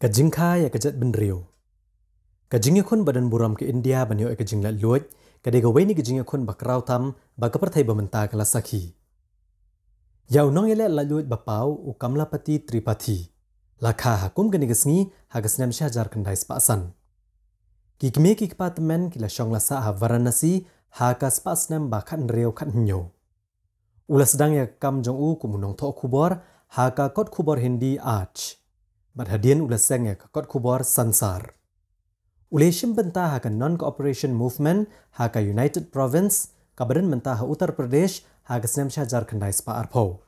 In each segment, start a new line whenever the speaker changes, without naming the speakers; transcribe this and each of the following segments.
Kajing kaya kajat benriu. Kajing yakun badan buram ke India banyo kajing lat luat, kadega weni kajing yakun bakrau tam bakaperthai bamenta kalasaki. Yau nong yele lat luat bapau u Kamlapati Tripathi. Lakha hakum ganigasngi hagasnam Shahjar kandai spasan. Kikme kikpatmen kila syong lasa ha Varanasi haka spasnam bakan reo kan nyo. Ulas sedang ya kam jong u kumunong to kubor haka kot kubor Hindi arch. Bat hadian ulas seng ya kot kubor Sansar. Uleshim benta haka non-cooperation movement haka United Province kabadan benta ha Uttar Pradesh haka snam Shahjar kandai spa arpo.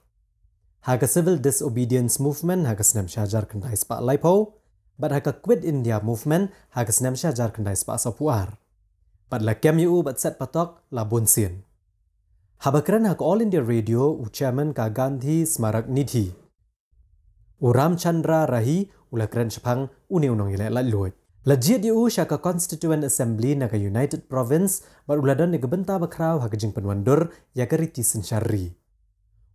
Haka civil disobedience movement haka snam Shahjar kandai spa laipo. Bat haka quit India movement haka snam Shahjar kandai spa sapuar. Bat la kem yu bat set patok la bonsin. Habakran haka All India Radio u chairman ka Gandhi Smarak Nidhi. U Ramchandra Rahi ulakran Chapang uneu nong yele lat luat. Lajiat yu syaka Constituent Assembly naga United Province bat uladan naga benta bakrau haka jing penwandur ya kariti sensyari.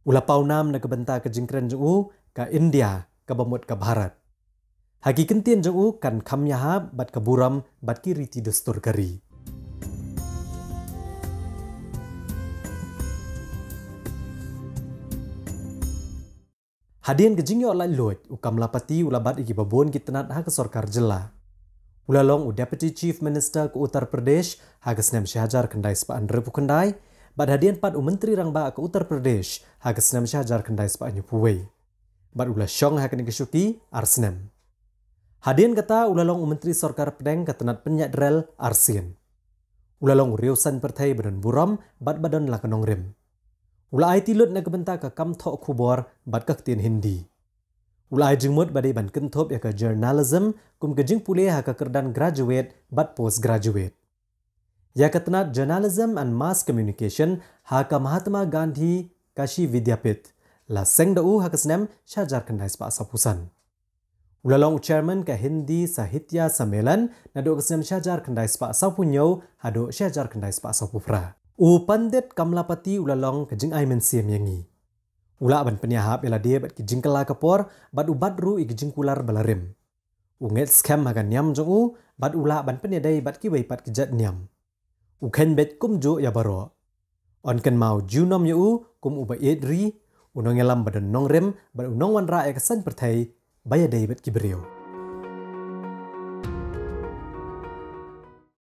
Ula paunam naga benta ka jingkran jung ka India ka bamut ka Bharat. Haki kentian jung kan kamyaha bat ka buram bat ki riti dastur kari. Hadian kejingyo lat luat u Kamlapati ulabat iki babon kitanat haka sorkar jela. Ulalong u Deputy Chief Minister ke Uttar Pradesh haka snam Shahjar kandai spa andrepu kandai, bat hadian pat u Menteri Rangba ke Uttar Pradesh haka snam Shahjar kandai spa anyupuwei. Bat ula syong haka negeshuki arsnam. Hadian kata ulalong u Menteri Sorkar Pedeng katanat penyak drel arsin. Ulalong u riusan pertai badan buram bat badan lakanong rim. Ula ai tilut na kabenta ka kam thok kubor bat ka tin Hindi. Ula ai jingmut badai ban kentop ya ka journalism kum ka jing pule ha ka kerdan graduate bat postgraduate. Ya ka tanat journalism and mass communication ha ka Mahatma Gandhi Kashi Vidyapit la seng da u ha ka snam Shahjar kandai spa sapusan. Ulalong chairman ka Hindi Sahitya Sammelan na do ka snam Shahjar kandai spa sapunyo ha do Shahjar kandai spa sapupra. U Pandit Kamlapati ulalong kejing ai mensiam yangi. Ula ban penyahap ela dia bat kejing kala kapor bat u badru i kejing kular balarim. U nget scam hagan nyam jong u bat ula ban penyadai bat ki pat kejat nyam. U ken bet kum jo ya baro. On ken mau junom ya u kum u ba edri unong elam badan nong rem bat unong wan ra ya kesan pertai bayadai bat ki beriau.